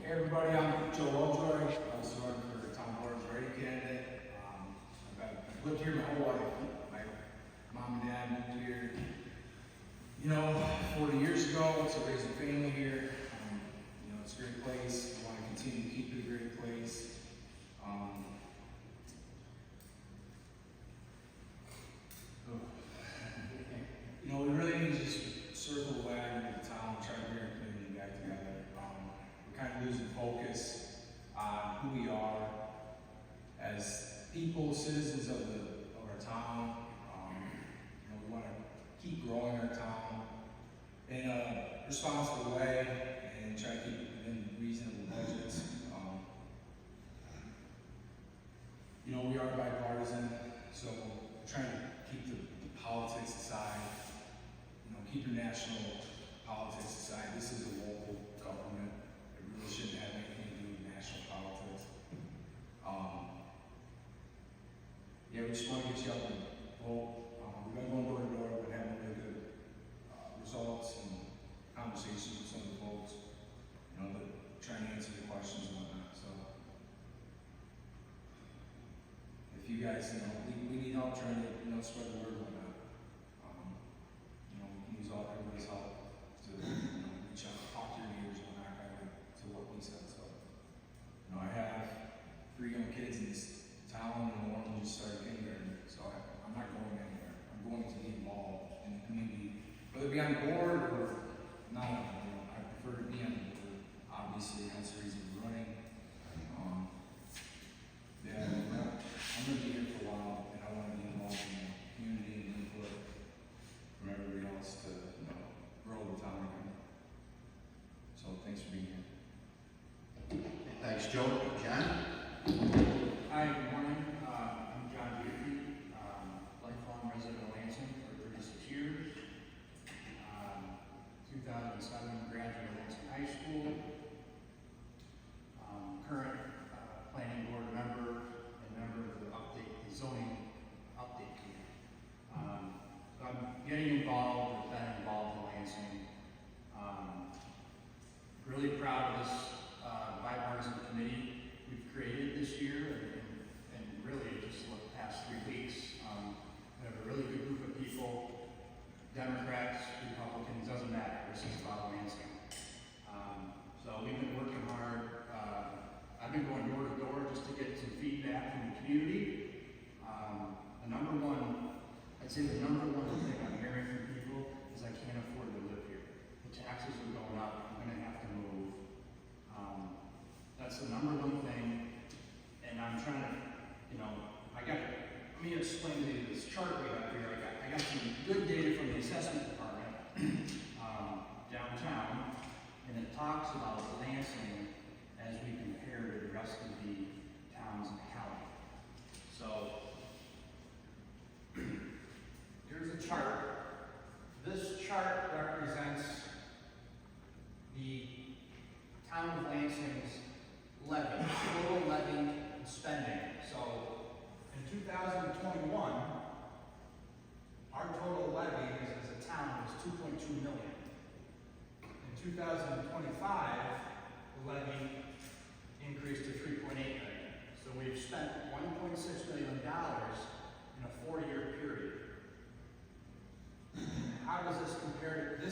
Hey everybody, I'm Joe Lovejoy. I was running for the town board's radio candidate. I've lived here my whole life. My mom and dad moved here, 40 years ago. So raised a family here. It's a great place. I want to continue to keep it a great place. We really need to just circle the wagon of the town, try to bring our community back together. We're kind of losing focus on who we are as people, citizens of our town. We want to keep growing our town in a responsible way and try to keep it within reasonable budgets. We are bipartisan, so we're trying to keep the politics aside. Keep your national politics aside. This is a local government. It really shouldn't have anything to do with national politics. We just want to get you up and vote. We've been going door to door. We've been having really good results and conversations with some of the folks. Trying to answer the questions and whatnot. So, if you guys, we need help trying to, spread the word and whatnot. We can use everybody's help to, reach out, talk to your neighbors and whatnot, to what we said. So, I have 3 young kids in this town, and one of them just started kindergarten. So I'm not going anywhere. I'm going to be involved in the community, whether it be on the board or not on the board. I prefer to be on the board. Obviously, that's the reason we're running. I'm going to be here for a while, and I want to be involved in the community and input from everybody else to, grow the town again. So thanks for being here. Thanks, Joe. John? Hi, good morning. I'm John Duthie, lifelong resident of Lansing for 36 years. 2007 graduated Lansing High School. Current planning board member and member of the zoning update committee. So I'm getting involved, or been involved in Lansing. Really proud of this bipartisan committee we've created this year, and really just the past 3 weeks. We have a really good group of people, Democrats, Republicans, doesn't matter. This is about Lansing. So we've been working hard. I've been going door to door just to get some feedback from the community. I'd say the number one thing I'm hearing from people is I can't afford to live here. The taxes are going up. I'm going to have to move. That's the number one thing. And I'm trying to, let me explain to you this chart we have here. I got some good data from the assessment department downtown, and it talks about Lansing as we compare to the rest of the towns in the county. So, here's a chart. This chart represents the town of Lansing's levy, total levy and spending. So, in 2021, our total levy as a town was $2.2 million. In 2025, the levy increased to $3.8 million. So we've spent $1.6 million in a 4-year period. How does this compare to,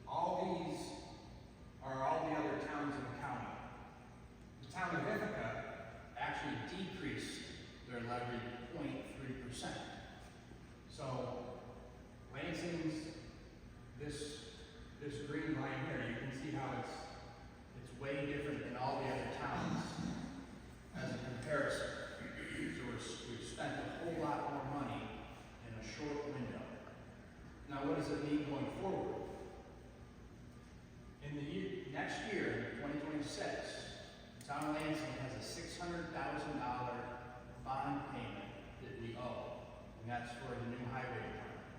all these are all the other towns in the county. The town of Ithaca actually decreased their levy 0.3%. So Lansing's, this green line here, you can see how it's way different than all the other towns as a comparison. So we've spent a whole lot more money in a short window. Now what does it mean going forward? In the next year, 2026, the town of Lansing has a $600,000 bond payment that we owe, and that's for the new highway department.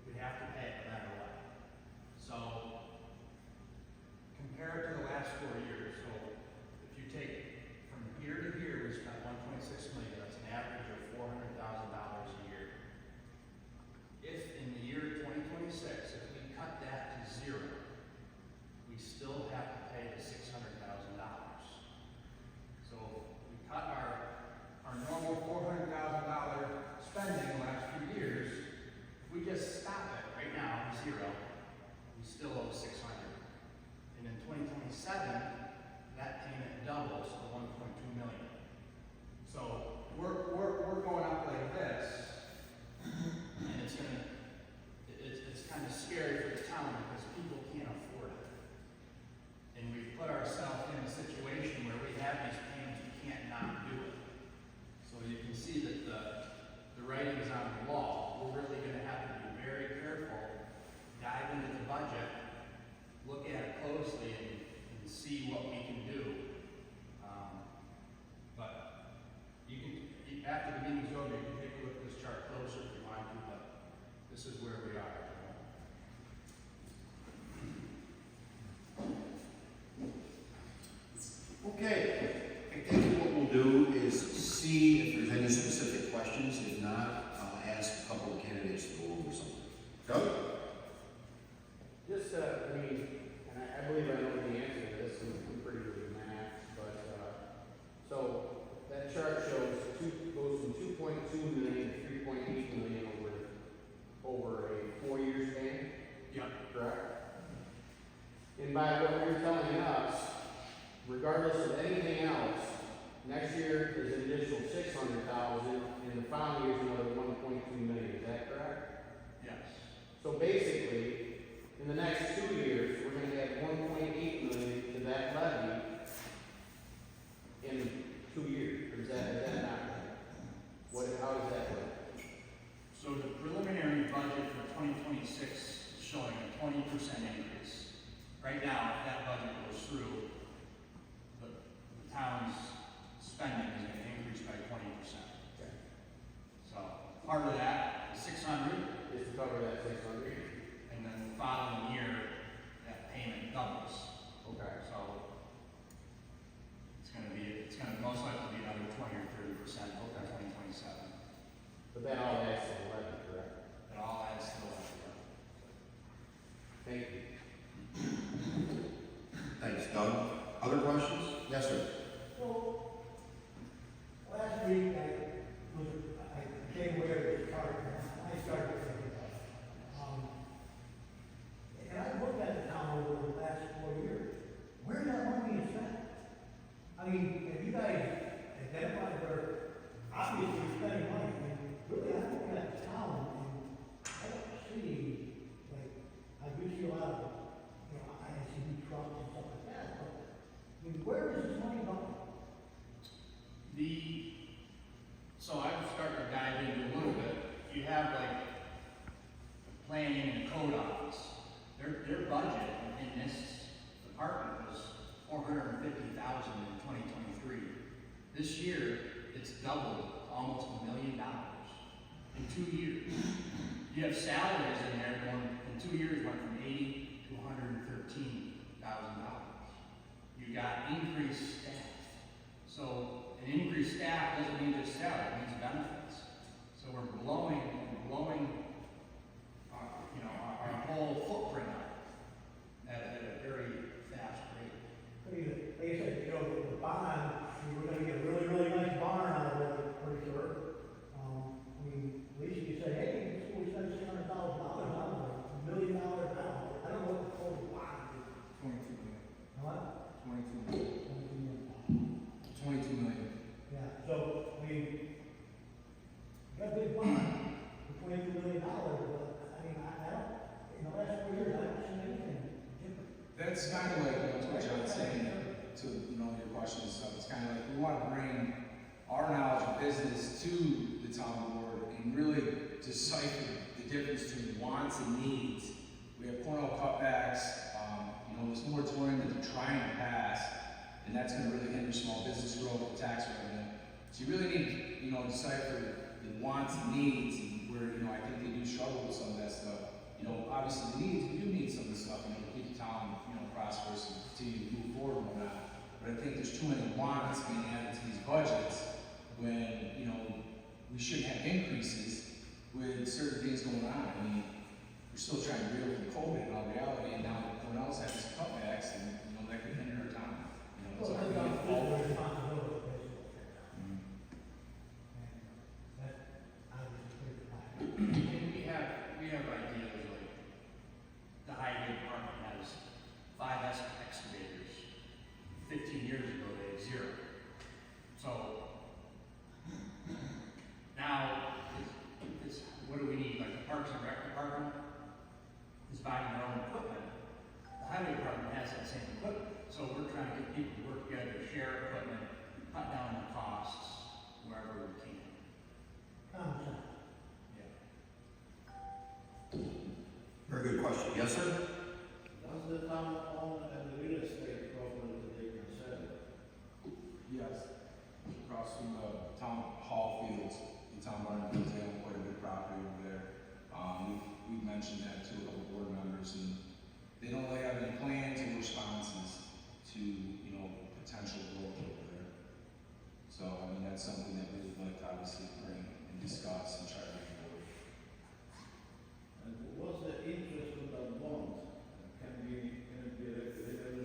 We have to pay it no matter what. So, compare it to the last 4 years. So, if you take from year to year, we spent $1.6 million. That's an average of $400,000 a year. If in the year 2026, if we cut that to 0, we still have to pay the believe I know the answer to this, I'm pretty good at math, but, so that chart shows goes from 2.2 million to 3.8 million over a 4-year span, Yep. correct? And by what you're telling us, regardless of anything else, next year is an additional 600,000, and the following year is another 1.2 million, is that correct? Yes. So basically, in the next 2 years, we're gonna add 1.8 million to that levy in 2 years, or is that not right? How does that work? So the preliminary budget for 2026 is showing a 20% increase. Right now, if that budget goes through, the town's spending is gonna increase by 20%. Okay. So part of that is 600, Is to cover that 600? and then the following year, that payment doubles. Okay. So it's gonna most likely be another 20 or 30% over 2027. But that all adds to the levy, correct? It all adds to the levy. Thank you. Thanks, Doug. Other questions? Yes, sir. So, last week I became aware of this chart and I started thinking about it. And I looked at the town over the last 4 years. Where's that money being spent? I mean, if you guys identified where obviously you're spending money, and really I'm looking at the town and I don't see, like, I do see a lot of, I see new trucks and stuff like that, but I mean, where is this money going? So I'm starting to dive into a little bit. You have like planning and code office. Their budget in this department was $450,000 in 2023. This year, it's doubled to almost $1 million in 2 years. You have salaries in there going, in 2 years, went from $80,000 to $113,000. You got increased staff. So an increased staff doesn't mean just salary, it means benefits. So we're blowing our whole footprint up at a very fast rate. I mean, like I said, the bond, we're gonna get a really, really nice barn out of it, I'm pretty sure. I mean, at least you say, hey, we spent $600,000 on it, $1 million now. I don't know what the total bond is. 22 million. What? 22 million. 22 million. Yeah, so, I mean, you got a big bond for $22 million, but, I mean, I don't, in the last 4 years, I haven't seen anything different. That's kind of like what John's saying to your question and stuff. It's kind of like we want to bring our knowledge of business to the town board and really decipher the difference between wants and needs. We have cornel cutbacks. This moratorium that they're trying to pass, and that's going to really hinder small business growth and tax revenue. So you really need to decipher the wants and needs, and where I think they do struggle with some of that stuff. Obviously the needs, we do need some of the stuff, to keep the town, prosperous and continue to move forward and whatnot. But I think there's too many wants being added to these budgets when, we shouldn't have increases with certain things going on. I mean, we're still trying to deal with COVID in all reality, and now everyone else has cutbacks, and, that could hinder our town. It's Well, like that's we not all their responsibility, basically. And that's obviously pretty high. And we have ideas like the highway department has 5 excavators. 15 years ago, they had 0. So now it's what do we need? Like the Parks and Rec department is buying their own equipment. The highway department has that same equipment. So we're trying to get people to work together, share equipment, cut down the costs wherever we can. Common sense. Very good question. Yes, sir? Does the town own a real estate property that they can sell? Yes, across from the town hall fields, the town barn fields, they own quite a bit of property over there. We've mentioned that to a couple board members, and they don't really have any plans or responses to, potential growth over there. So, that's something that we would like to obviously bring and discuss and try to make forward. And what's the interest of that bond? Can it be recovered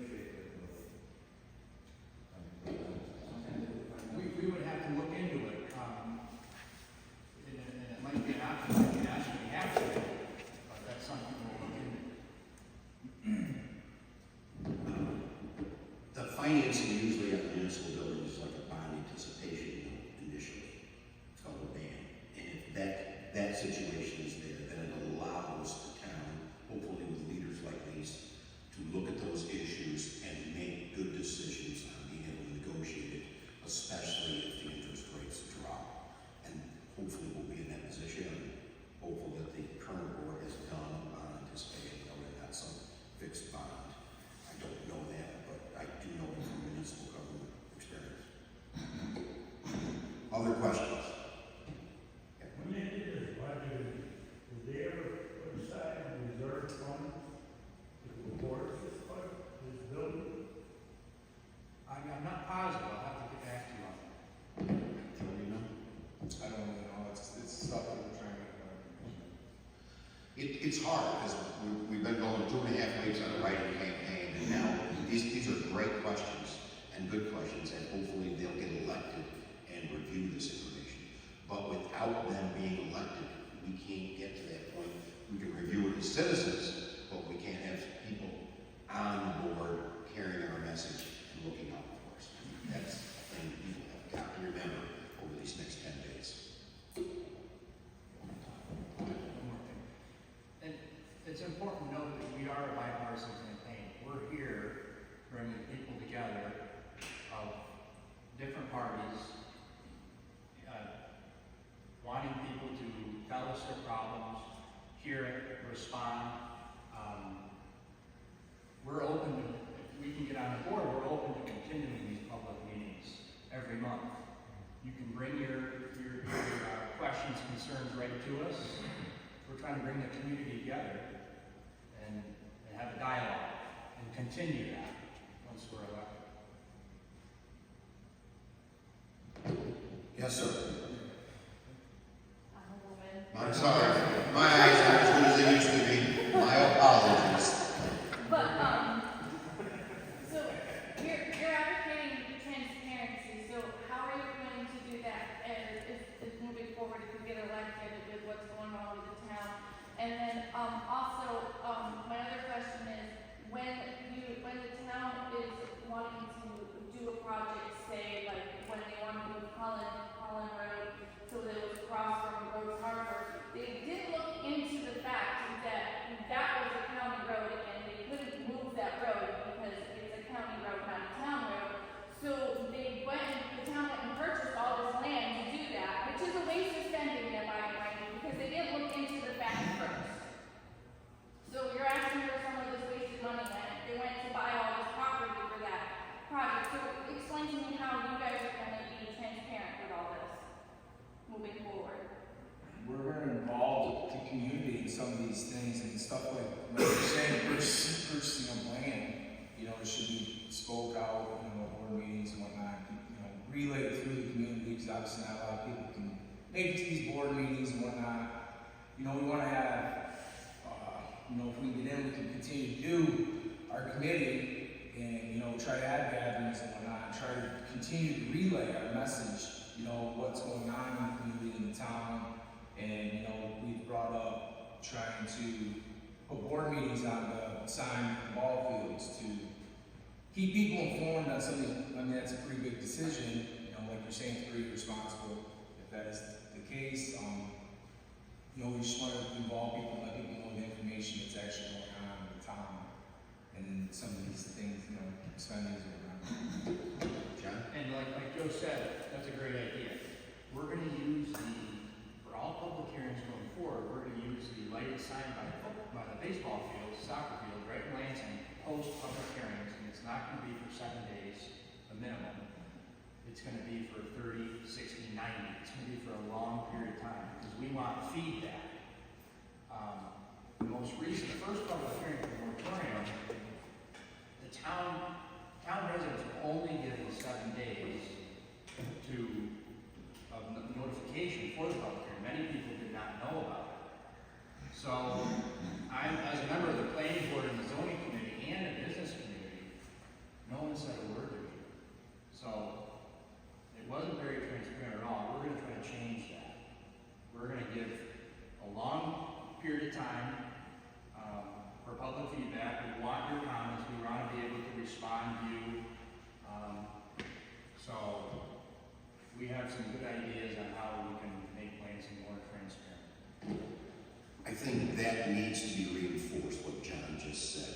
we usually have in municipal buildings is like a bond anticipation note initially. It's called a ban. And if that situation is there, then it allows the town, hopefully with leaders like these, to look at those issues and make good decisions on being able to negotiate it, especially if the interest rates drop. And hopefully we'll be in that position. I'm hopeful that the current board has done on anticipating, and not some fixed bond. I don't know that, but I do know it from municipal government experience. Other questions? When they did this budget, did they ever put aside a reserve fund to support this budget, this building? I'm not positive, I'll have to get back to you on that. I don't really know, it's stuff that we're trying to get. It's hard because we've been going 2.5 weeks on a writing campaign, and now these are great questions and good questions, and hopefully they'll get elected and review this information. But without them being elected, we can't get to that point. We can review it as citizens, but we can't have people on the board carrying our message and looking out for us. That's a thing people have got to remember over these next 10 days. One more thing. And it's important to note that we are a bipartisan campaign. We're here bringing people together of different parties, wanting people to tell us their problems, hear it, respond. We're open to, if we can get on the board, we're open to continuing these public meetings every month. You can bring your questions, concerns right to us. We're trying to bring the community together and have a dialogue and continue that once we're elected. Yes, sir. I'm a woman. I'm sorry. My eyes aren't as good as they used to be. My apologies. But, so you're advocating transparency, so how are you going to do that? And if moving forward, if you get elected with what's going on with the town? And then, also, my other question is, when the town is wanting to do a project, say, like, when they want to move Holland Road, so that it was across from Rose Harbor, they did look into the fact that that was a county road and they couldn't move that road because it's a county road, not a town road. So the town went and purchased all this land to do that, which is a waste of spending in my opinion, because they didn't look into the facts first. So you're asking for some of this wasted money and they went to buy all this property for that project. So explain to me how you guys are going to be transparent with all this moving forward. We're going to involve the community in some of these things and stuff like you're saying, purchasing of land, it should be spoke out, board meetings and whatnot, relay it through the community, because obviously not a lot of people can make it to these board meetings and whatnot. We want to have, if we get in, we can continue to do our committee and, try to have gatherings and whatnot, and try to continue to relay our message, what's going on in the community, in the town. And, we've brought up trying to put board meetings on the sign at the ball fields to keep people informed on some of these. That's a pretty big decision, like you're saying, it's pretty responsible if that is the case. We just want to involve people and let people know the information that's actually going on in the town and some of these things, spendings around. John? And like Joe said, that's a great idea. We're going to use for all public hearings going forward, we're going to use the lighted sign by the baseball field, soccer field, right in Lansing, post public hearings, and it's not going to be for 7 days, a minimum. It's going to be for 30, 60, 90. It's going to be for a long period of time because we want feedback. The first public hearing for the moratorium, the town residents were only given 7 days of notification for the public hearing. Many people did not know about it. So, as a member of the planning board and the zoning committee and the business committee, no one said a word to me. So, it wasn't very transparent at all. We're going to try to change that. We're going to give a long period of time for public feedback. We want your comments. We want to be able to respond to you. that needs to be reinforced, what John just said.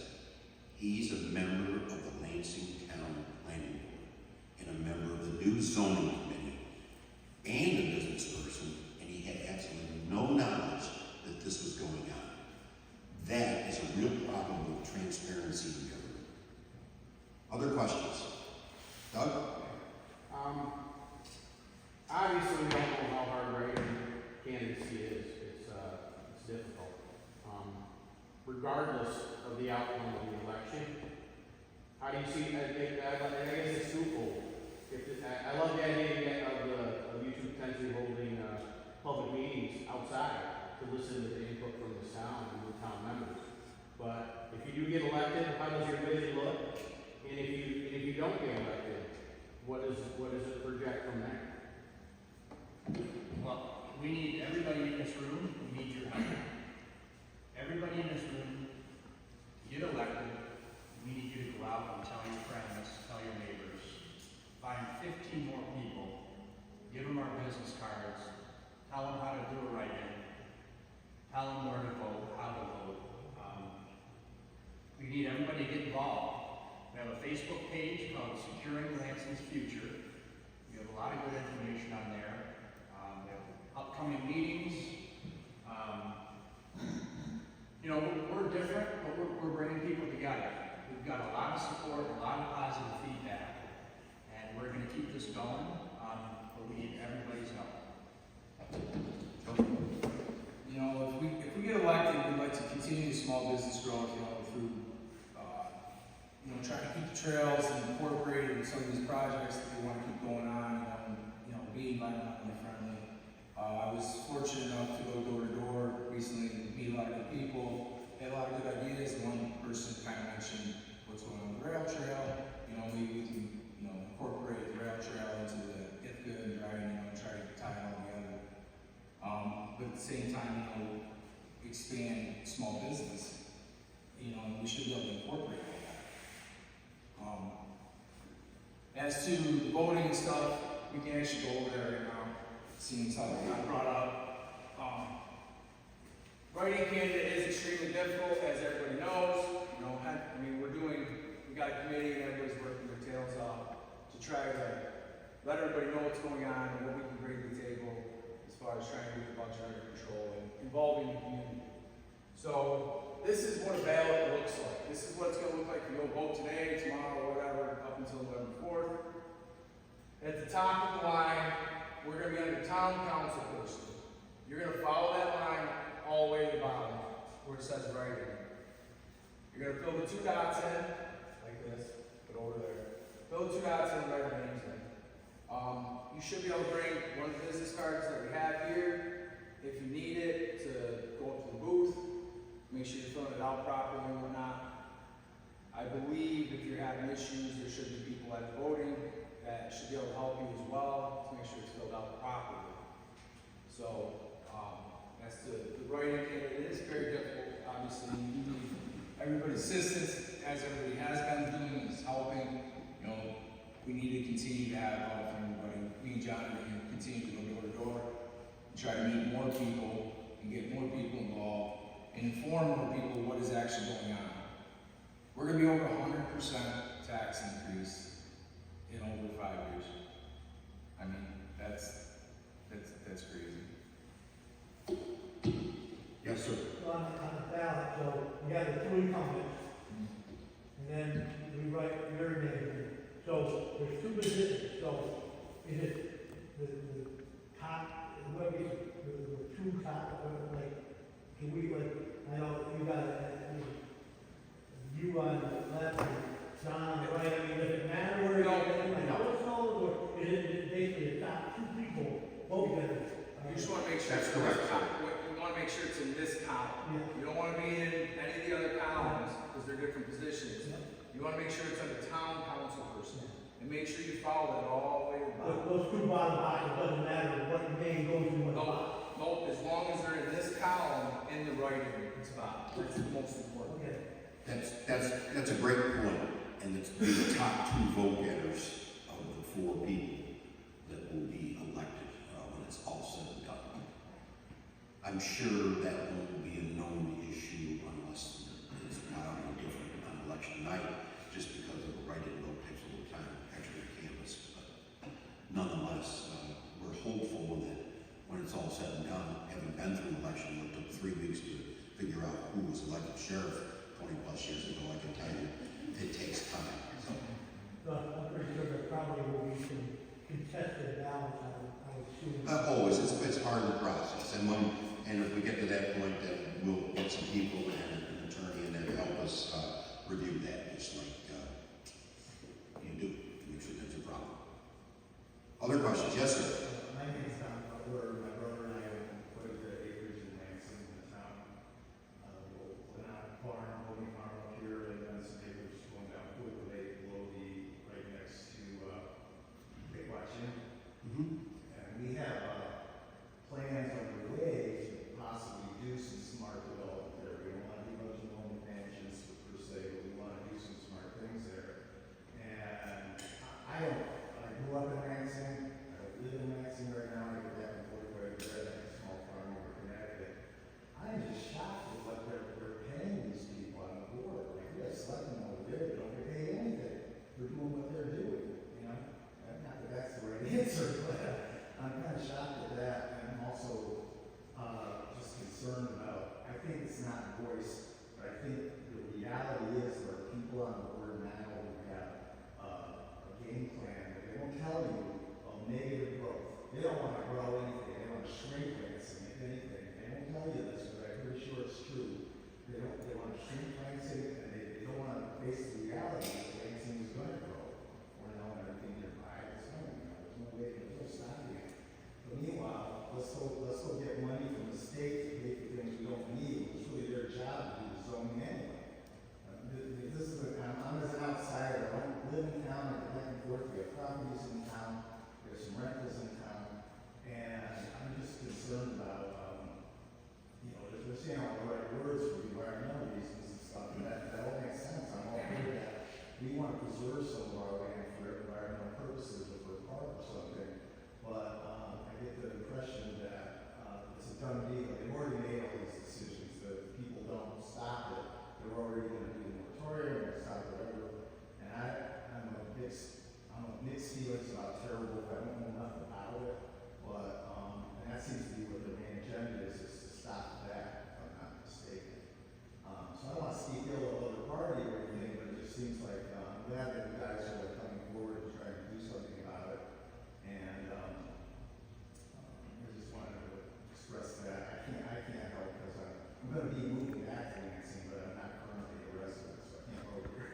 He's a member of the Lansing Town Planning Board and a member of the new zoning committee and a business person, and he had absolutely no knowledge that this was going on. That is a real problem with transparency in government. Other questions? Doug? Obviously, we don't know how hard writing candidacy is. It's difficult. Regardless of the outcome of the election, how do you see? I guess it's twofold. I love the idea of you two potentially holding public meetings outside to listen to the input from the town and the town members. But if you do get elected, how does your vision look? And if you don't get elected, what does it project from there? Well, we need everybody in this room, we need your help. Everybody in this room, get elected, we need you to go out and tell your friends, tell your neighbors. Find 15 more people, give them our business cards, tell them how to do a write-in, tell them where to vote, how to vote. We need everybody to get involved. We have a Facebook page called Securing Lansing's Future. We have a lot of good information on there. We have upcoming meetings. You know, we're different, but we're bringing people together. We've got a lot of support, a lot of positive feedback, and we're going to keep this going. But we need everybody's help. You know, if we get elected, we'd like to continue the small business growth, you know, through, trying to keep the trails and incorporated with some of these projects that we want to keep going on, be environmentally friendly. I was fortunate enough to go door to door recently and meet a lot of good people, had a lot of good ideas. One person kind of mentioned what's going on with the rail trail. Maybe we can, incorporate the rail trail into the IFCA and try to tie it all together. But at the same time, expand small business. We should be able to incorporate all that. As to the voting and stuff, we can actually go over there right now, seeing something I brought up. Writing candidate is extremely difficult, as everybody knows. We got a committee and everybody's working their tails off to try to let everybody know what's going on and what we can bring to the table as far as trying to get the budget under control and involving the community. So this is what a ballot looks like. This is what it's going to look like if you go vote today, tomorrow, whatever, up until November 4th. At the top of the line, we're going to be under town council person. You're going to follow that line all the way to the bottom where it says write-in. You're going to fill the 2 dots in, like this, but over there. Fill the 2 dots in and write our names in. You should be able to bring one of the business cards that we have here. If you need it to go up to the booth, make sure you're filling it out properly and whatnot. I believe if you're having issues, there should be people at the voting that should be able to help you as well to make sure it's filled out properly. So, as to the writing, it is very difficult. Obviously, you need everybody's assistance, as everybody has been doing, is helping. We need to continue to have help from everybody. Me and John are going to continue to go door to door and try to meet more people and get more people involved and inform more people what is actually going on. We're going to be over 100% tax increase in over 5 years. I mean, that's crazy. Yes, sir. On the ballot, so we got the 2 incumbents, and then we write your name in. So there's 2 positions, so is it the top, whoever is the 2 top, can we, I know you got, you on the left, and John on the right, I mean, does it matter where you're at? Or is it basically the top 2 people, both of them? You just want to make sure That's it's correct. You want to make sure it's in this column. Yeah. You don't want to be in any of the other columns because they're different positions. Yeah. You want to make sure it's under town council person and make sure you follow that all the way to the bottom. Those 2 bottom boxes, doesn't matter what name goes in what box. Nope, as long as they're in this column in the writing spot. That's the most important. Okay. That's a great point, and it's the top 2 vote getters of the 4 people that will be elected when it's all said and done. I'm sure that won't be a known issue unless it's wildly different on election night, just because of the writing vote takes a little time to actually canvass. But nonetheless, we're hopeful that when it's all said and done, having been through an election that took 3 weeks to figure out who was elected sheriff 20 plus years ago, I can tell you, it takes time. So, I'm pretty sure there probably will be some contested ballots, I would assume. always, it's part of the process, and if we get to that point, then we'll get some people and an attorney and then help us review that, just like you do, to make sure there's a problem. Other questions? Yes, sir. My name is Tom Butler. My brother and I own quite a bit of acreage in Lansing, in the town. We're not farm, holding farm up here, and then some acres going down Quick Lake, below the, right next to, Big Watch Inn. And we have, plans underway to possibly do some smart development there. We don't want to do much of home mansions per se, but we want to do some smart things there. And I grew up in Lansing, I live in Lansing right now, I go back and forth quite a bit, I have a small farm over Connecticut. I'm just shocked at what they're paying these people on the board. Like, we have selectmen over there that don't get paid anything for doing what they're doing, you know? Not that that's the right answer, but I'm kind of shocked at that, and I'm also, just concerned about, I think it's not voiced, but I think the reality is there are people on the board now who have, a game plan, but they won't tell you of negative growth. They don't want to grow anything, they want to shrink Lansing, if anything, they won't tell you this, but I'm pretty sure it's true. They want to shrink Lansing, and they don't want to face the reality that Lansing is going to grow. We're now everything nearby is going, there's no way, there's no stopping it. But meanwhile, let's go get money from the state to pay for things we don't need. It's really their job to do the zoning anyway. This is I'm as an outsider. I don't live in town. I get back and forth. We have properties in town. There's some rentals in town, and I'm just concerned about, they're saying all the right words for environmental reasons and stuff, and that all makes sense. I'm all for that. We want to preserve some of our land for environmental purposes, or for a park or something. But I get the impression that it's a done deal. They've already made all these decisions. That if people don't stop it, they're already going to do the moratorium or stop whatever. And I'm a mixed feelings about terrible. I don't know nothing about it, but and that seems to be what their main agenda is to stop that. If I'm not mistaken. So I don't want to speak ill of other party or anything, but it just seems like I'm glad that you guys are coming forward and trying to do something about it. And I just wanted to express that. I can't help because I'm going to be moving back to Lansing, but I'm not currently a resident, so I can't go here.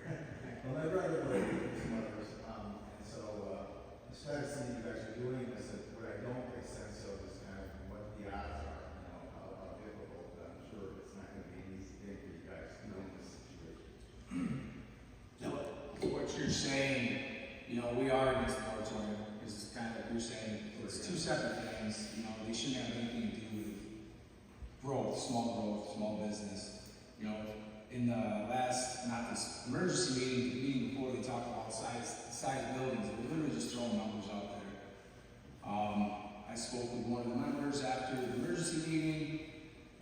But my brother lives with some others, and so it's glad to see you guys are doing this. And what I don't make sense of is kind of what the odds are, how difficult. But I'm sure it's not going to be an easy thing for you guys to do in this situation. No. What you're saying, we are against the moratorium, because it's kind of like you're saying, it's two separate things, they shouldn't have anything to do with growth, small business. In the last, not this emergency meeting, the meeting before, they talked about size of buildings, they're literally just throwing numbers out there. I spoke with one of the members after the emergency meeting,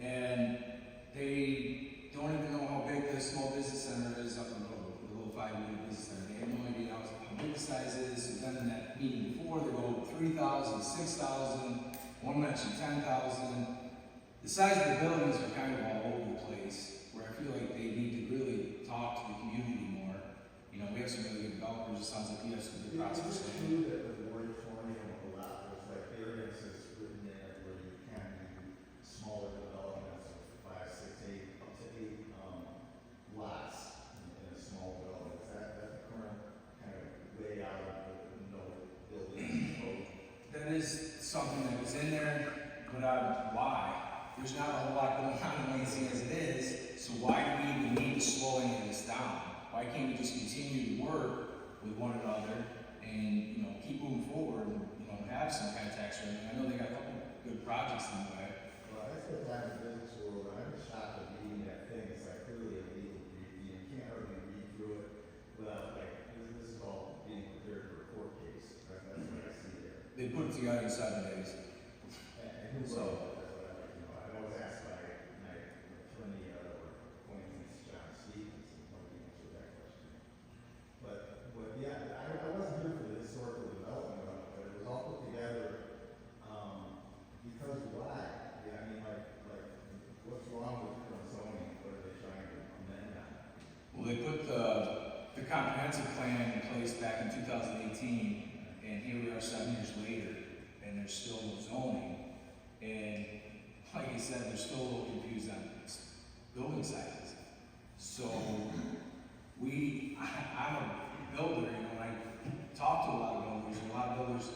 and they don't even know how big the small business center is up the road, the little 5-unit business center. They have no idea how big the size is. So then in that meeting before, they go 3,000, 6,000, one mentioned 10,000. The size of the buildings are kind of all over the place, where I feel like they need to really talk to the community more. We have some really good developers. It sounds like you have some good Is prospects. it true that the moratorium allows, like variances written in it where you can do smaller developments of 5, 6, 8, up to 8 lots in a small development? Is that the current kind of layout of the no building code? That is something that was in there, but why? There's not a whole lot going on in Lansing as it is, so why do we even need to slow any of this down? Why can't we just continue to work with one another and, keep moving forward and, have some kind of tax revenue? I know they got a couple good projects in the way. Well, I spent time in the business world, and I was shocked at reading that thing. It's like clearly a legal brief. You can't hardly read through it without, this is all being prepared for a court case. That's what I see there. They put it together in 7 days. And who So- wrote it? That's what I like to know. I know plan in place back in 2018, and here we are 7 years later, and there's still no zoning. And like I said, they're still a little confused on building sizes. So I'm a builder, you know, and I talk to a lot of builders, and a lot of builders,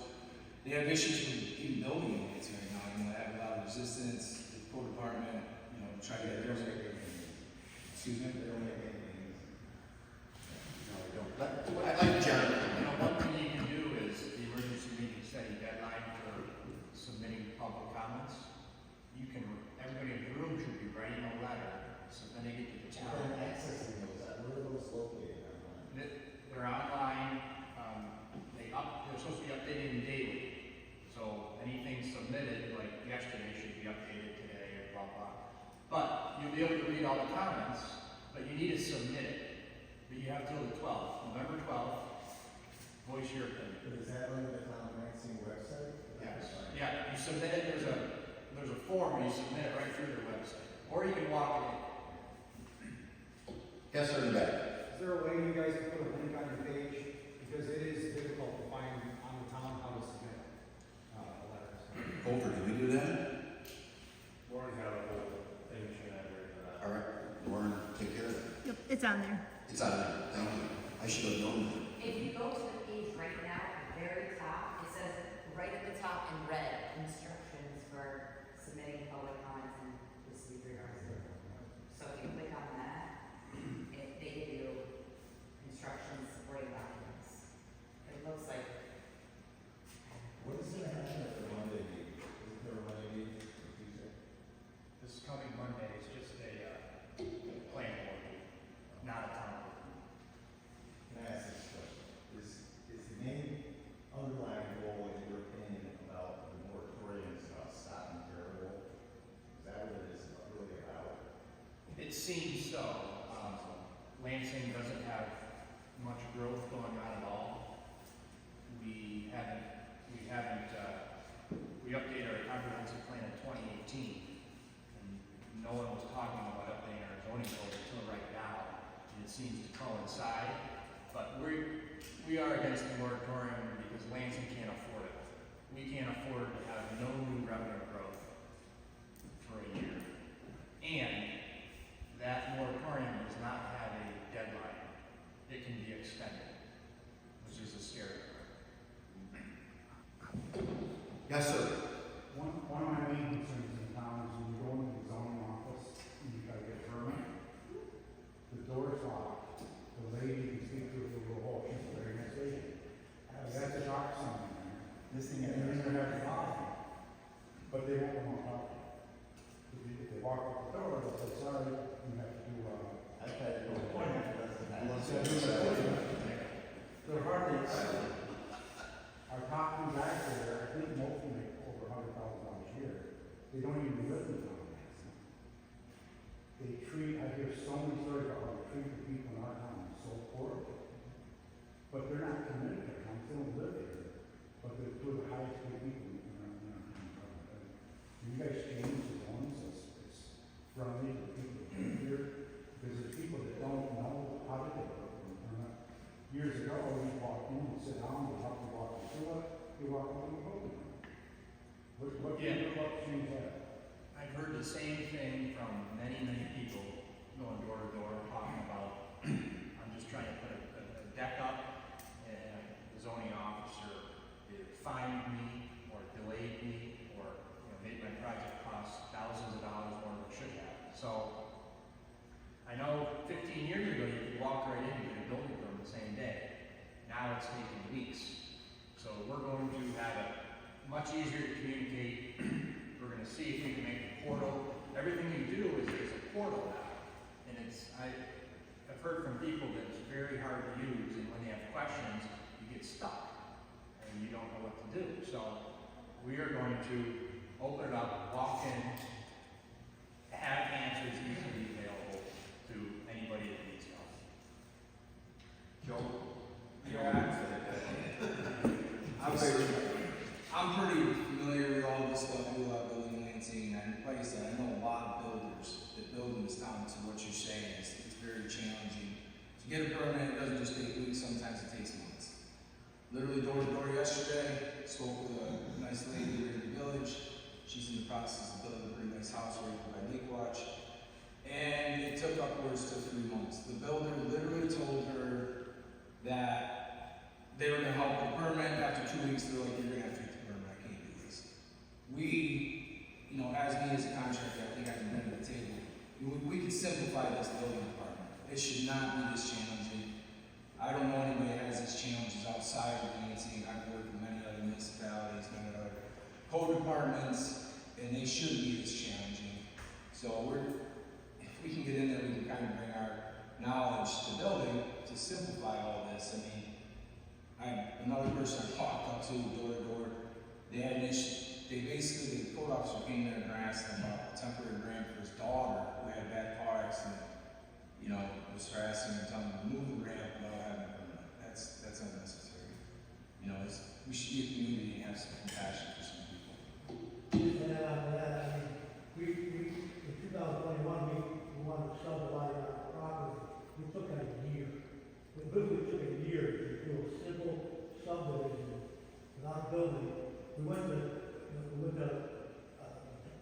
they have issues with even building units right now. You know, they have a lot of resistance. The code department, you know, try to get theirs. Excuse me? They don't make anything. No, I don't. I'd like John. You know, one thing you can do is the emergency meeting setting deadline for submitting public comments. You can, everybody in the room should be writing a letter, so then they get to the town. Accessing those, where are those located? They're online, they're supposed to be updated daily. So anything submitted, like yesterday, should be updated today or blah, blah. But you'll be able to read all the comments, but you need to submit it. But you have till the 12th, November 12th, voice your opinion. But is that on the town Lansing website? Yes. Yeah, you submit it, there's a form, you submit it right through their website. Or you can walk it in. Yes, sir, in the back. Is there a way you guys can put a link on your page? Because it is difficult to find on the town how to submit letters. Over, did we do that? Warren got a whole thing generated for that. All right, Warren, take care of it. Yep, it's on there. It's on there, thank you. I should have known that. If you go to the page right now, at the very top, it says right at the top in red, instructions for submitting public comments and receive regards. So if you click on that, they give you instructions, supporting documents. It looks like, What is gonna happen at the Monday meeting? Isn't there a Monday meeting or Tuesday? This coming Monday is just a plan board meeting, not a town board. Can I ask this question? Is the main underlying goal, in your opinion, about the moratoriums about stopping terrible? Is that what it is really about? It seems so. Lansing doesn't have much growth going on at all. We updated our comprehensive plan in 2018, and no one was talking about updating our zoning code until right now, and it seems to coincide. But we are against the moratorium because Lansing can't afford it. We can't afford to have no new revenue growth for a year. And that moratorium does not have a deadline. It can be extended, which is a scary part. Yes, sir. One of my main concerns in town is when you go into the zoning office and you gotta get a permit, the door's locked, the lady you speak to will go, oh, she's very nice lady. That's a dark something there. This thing And then you have to lock them, but they won't come out. If they walk up the door, they'll say, sorry, you have to do, I've had to go to appointment, they're hardly, our top two guys there, I think most of them make over $100,000 a year. They don't even live in town. They treat, I hear so many stories about how they treat the people in our town so poorly. But they're not committed to town, they don't live here, but they're two of the highest paid people in our town. You guys change the zones, it's friendly to the people that live here, because there's people that don't know how to get it. Years ago, we walked in and sit down, we walked through it, we walked in the building. What do you know about change that? I've heard the same thing from many, many people going door to door, talking about, I'm just trying to put a deck up, and the zoning officer fined me, or delayed me, or, made my project cost thousands of dollars more than it should have. So, I know 15 years ago, you could walk right in and get a building permit the same day. Now it's taking weeks. So we're going to have it much easier to communicate. We're going to see if we can make a portal. Everything you do is a portal now. And I've heard from people that it's very hard to use, and when they have questions, you get stuck and you don't know what to do. So we are going to open it up, walk in, have answers easily available to anybody that needs help. Joe? I'm pretty familiar with all this stuff, we love building Lansing, and like I said, I know a lot of builders that build in this town, so what you're saying is, it's very challenging to get a permit, it doesn't just take weeks, sometimes it takes months. Literally door to door yesterday, spoke with a nice lady here in the village. She's in the process of building a pretty nice house right by Lake Watch. And it took upwards to 3 months. The builder literally told her that they were gonna help with the permit. After 2 weeks, they're like, you're gonna have to take the permit, I can't do this. We, you know, as me as a contractor, I think I can bring to the table. We can simplify this building department. It should not be this challenging. I don't know anybody that has these challenges outside of Lansing. I've worked with many other municipalities, many other code departments, and they shouldn't be this challenging. So if we can get in there, we can kind of bring our knowledge to building to simplify all this. I mean, another person I talked up to door to door, they had an issue. The code officer came there and asked them about a temporary grant for his daughter who had a bad car accident. You know, was harassing and telling them to move the ramp without having a permit. That's unnecessary. You know, we should be a community and have some compassion for some people. Just to add on to that, I mean, in 2021, we wanted to subdivide our property. We took it a year. We literally took a year to do a simple subdivision without a building. We went to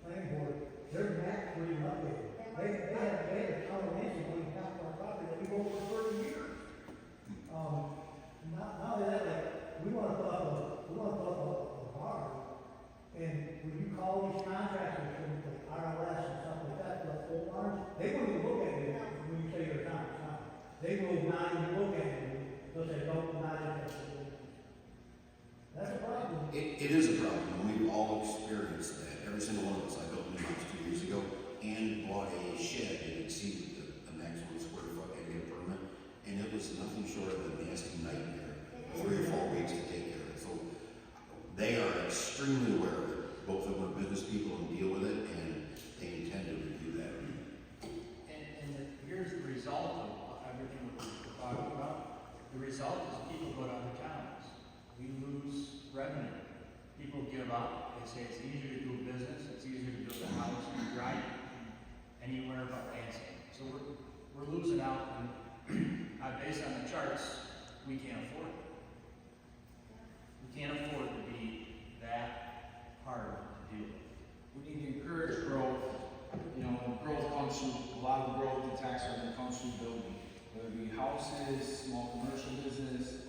planning board, their max were even updated. They had a town of Lansing only half our property that we go for 30 years. Now that, like, we wanna put up a bar, and when you call these contractors from like RLS and stuff like that, the old bars, they won't even look at you when you say you're a town. They will not even look at you, they'll say, don't, not interested. That's a problem. It is a problem, and we've all experienced that. Every single one of us, I built a new house 2 years ago and bought a shed that exceeded the maximum square foot and get a permit, and it was nothing short of a nasty nightmare, 3 or 4 weeks to take care of it. So they are extremely aware of it. Both of them are business people and deal with it, and they intend to review that. Here's the result of everything we're talking about. The result is people go to other towns. We lose revenue. People give up. They say it's easier to do a business, it's easier to build a house and drive anywhere but Lansing. So we're losing out, and based on the charts, we can't afford it. We can't afford to be that hard to deal with. We need to encourage growth. You know, and growth comes through, a lot of the growth in tax revenue comes through building. Whether it be houses, small commercial business,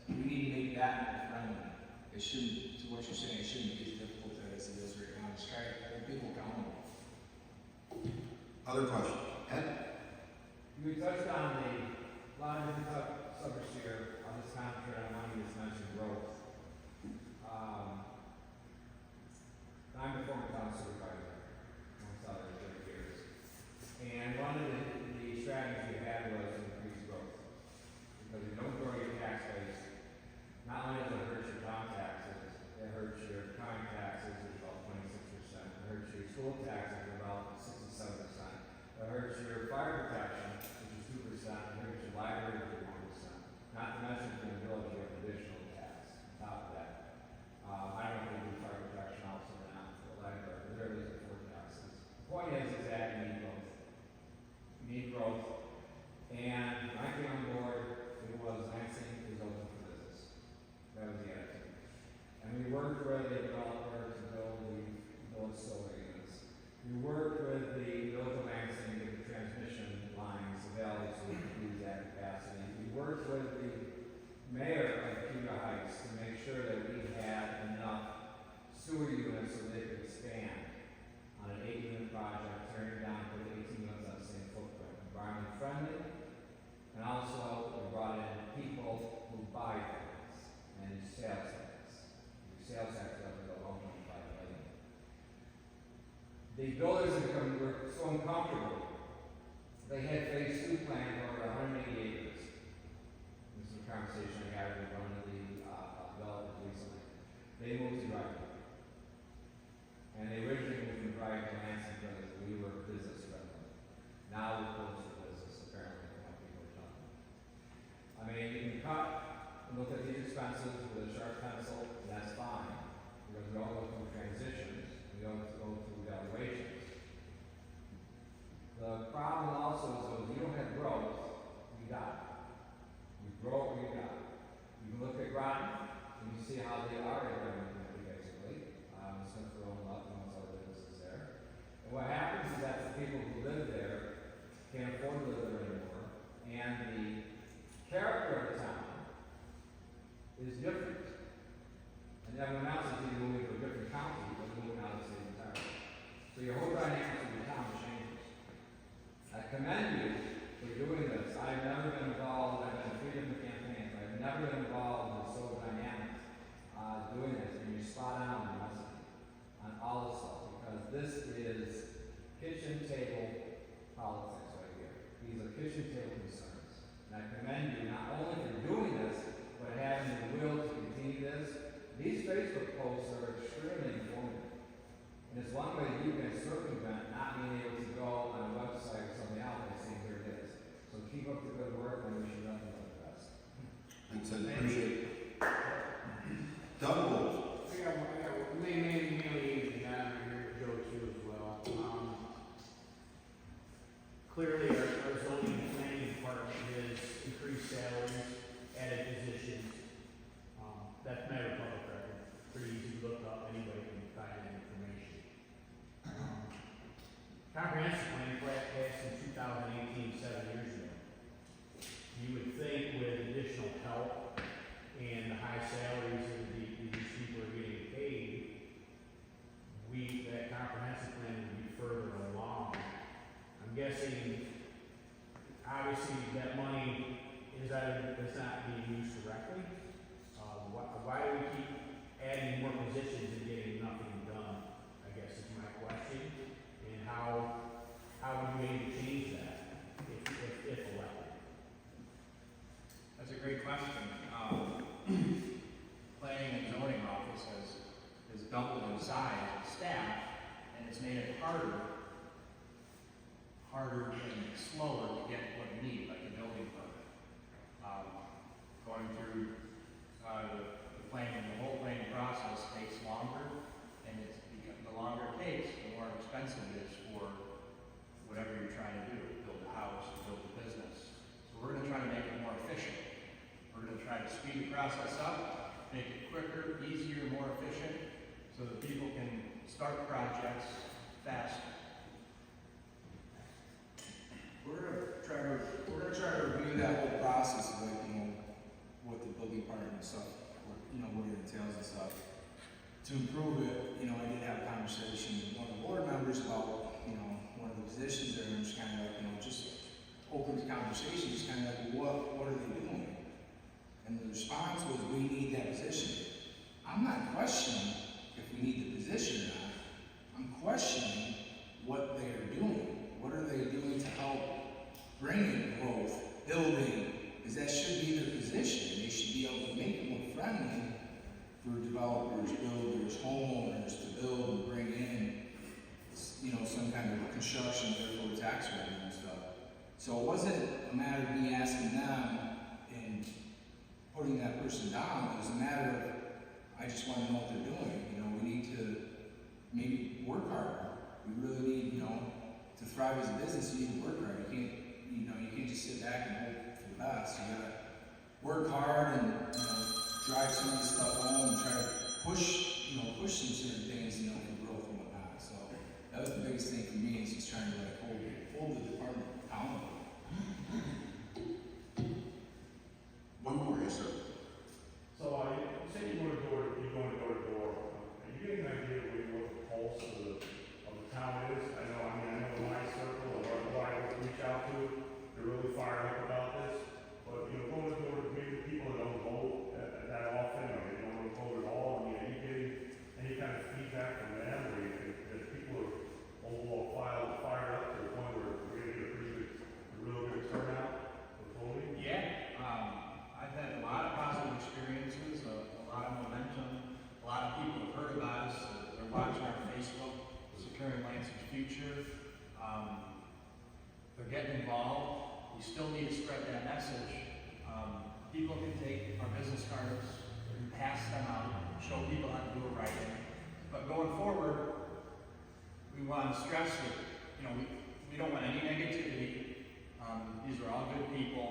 we need to make that more friendly. It shouldn't, to what you're saying, it shouldn't be as difficult as it is right now. Just try to hold people accountable. Other questions? Ed? You touched on a lot of different subjects here. I'll just concentrate on one you just mentioned, growth. I'm a former town supervisor, amongst other 30 years. And one of the strategies we had was to increase growth. Because if you don't grow your tax base, not only does it hurt your town taxes, it hurts your county taxes, which is about 26%. It hurts your school taxes, about 67%. It hurts your fire protection, which is 2%. It hurts your library, which is 1%. Not to mention, in the village, you have additional tax on top of that. I don't know if they do fire protection also or not for the library, but there is for taxes. The point is that you need growth. You need growth. And when I came on board, it was Lansing is open for business. That was the attitude. And we worked with the developer to build solar units. We worked with the village of Lansing to get the transmission lines available so we could use that capacity. We worked with the mayor of Cuba Heights to make sure that we had enough sewer units so they could expand on an 8-unit project, tearing down for 18 units on the same footprint. Environment friendly, and also we brought in people who buy things and sales tax. The sales tax is up to 1.5 million. The builders were so uncomfortable. They had phase 2 planned for 180 acres. This is a conversation I had with one of the developers recently. They moved to Drive. And they originally moved from Drive to Lansing because we were business friendly. Now we're close to business, apparently, from what people are telling me. I mean, you can cut and look at these expenses with a sharp pencil, and that's fine. Because we all go through transitions, we all go through evaluations. The problem also is that if you don't have growth, you grow what you got. You can look at Groton, and you see how they are running basically. Smithville and Love, and those other businesses there. And what happens is that the people who live there can't afford to live there anymore, and the character of the town is different. And everyone else is either moving to a different county or moving out of the state entirely. So your whole dynamics of your town changes. I commend you for doing this. I've never been involved, I've been in 3 different campaigns, I've never been involved in social dynamics doing this, and you're spot on in your messaging on all this stuff, because this is kitchen table politics right here. These are kitchen table concerns. And I commend you not only for doing this, but having the will to continue this. These Facebook posts are extremely informative. And it's one way that you can circumvent not being able to go on a website or something else and say, here it is. So keep up the good work, and we wish you nothing but the best. Thanks, I appreciate it. Doug Wolf. Mainly down here, Joe too as well. Clearly our zoning and planning department has increased salaries, added positions. That's matter of public record, pretty easy to look up anybody can find that information. Comprehensive plan passed in 2018, 7 years ago. You would think with additional help and the high salaries that these people are getting paid, that comprehensive plan would be further along. I'm guessing, obviously, that money is not being used correctly. Why do we keep adding more positions and getting nothing done, I guess is my question. And how would we aim to change that if elected? That's a great question. Planning and zoning office has doubled in size and staff, and it's made it harder and slower to get what you need, like a building permit. Going through the planning, the whole planning process takes longer, and the longer it takes, the more expensive it is for whatever you're trying to do, build a house, build a business. So we're gonna try to make it more efficient. We're gonna try to speed the process up, make it quicker, easier, more efficient, so that people can start projects faster. We're gonna try to review that whole process of like, what the building department and stuff, what it entails and stuff. To improve it, I did have a conversation with one of the board members about, one of the positions there, and just kind of like, just open the conversation, just kind of like, what are they doing? And the response was, we need that position. I'm not questioning if we need the position or not. I'm questioning what they are doing. What are they doing to help bring in growth, building? Because that should be their position. They should be able to make it more friendly for developers, builders, homeowners to build and bring in, some kind of construction, therefore tax revenue and stuff. So it wasn't a matter of me asking them and putting that person down. It was a matter of, I just want to know what they're doing. We need to maybe work harder. We really need, to thrive as a business, you need to work hard. You can't just sit back and hope for the best. You gotta work hard and, drive some of this stuff home and try to push some certain things, for growth and whatnot. So that was the biggest thing for me, is just trying to like hold the department accountable. One more, yes, sir. So, you say you're going door to door. Are you getting an idea of what the pulse of the town is? I know in my circle, and who I reach out to, they're really fired up about this. But, going to door, maybe the people that don't vote that often, or they don't vote at all, are you getting any kind of feedback from them, or that people are overall fired up to the point where we're going to get a real good turnout for voting? Yeah, I've had a lot of positive experiences, a lot of momentum. A lot of people have heard about us. They're watching our Facebook, Securing Lansing's Future. They're getting involved. We still need to spread that message. People can take our business cards and pass them out, show people how to do it right. But going forward, we want to stress that, we don't want any negativity. These are all good people.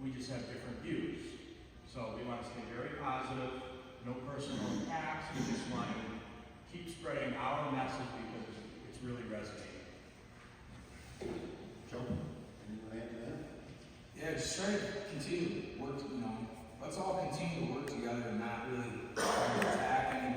we just have different views. So we want to stay very positive, no personal attacks, we just want to keep spreading our message because it's really resonating. Joe, anything to add to that? Yeah, just try to continue to work, let's all continue to work together and not really try to attack anybody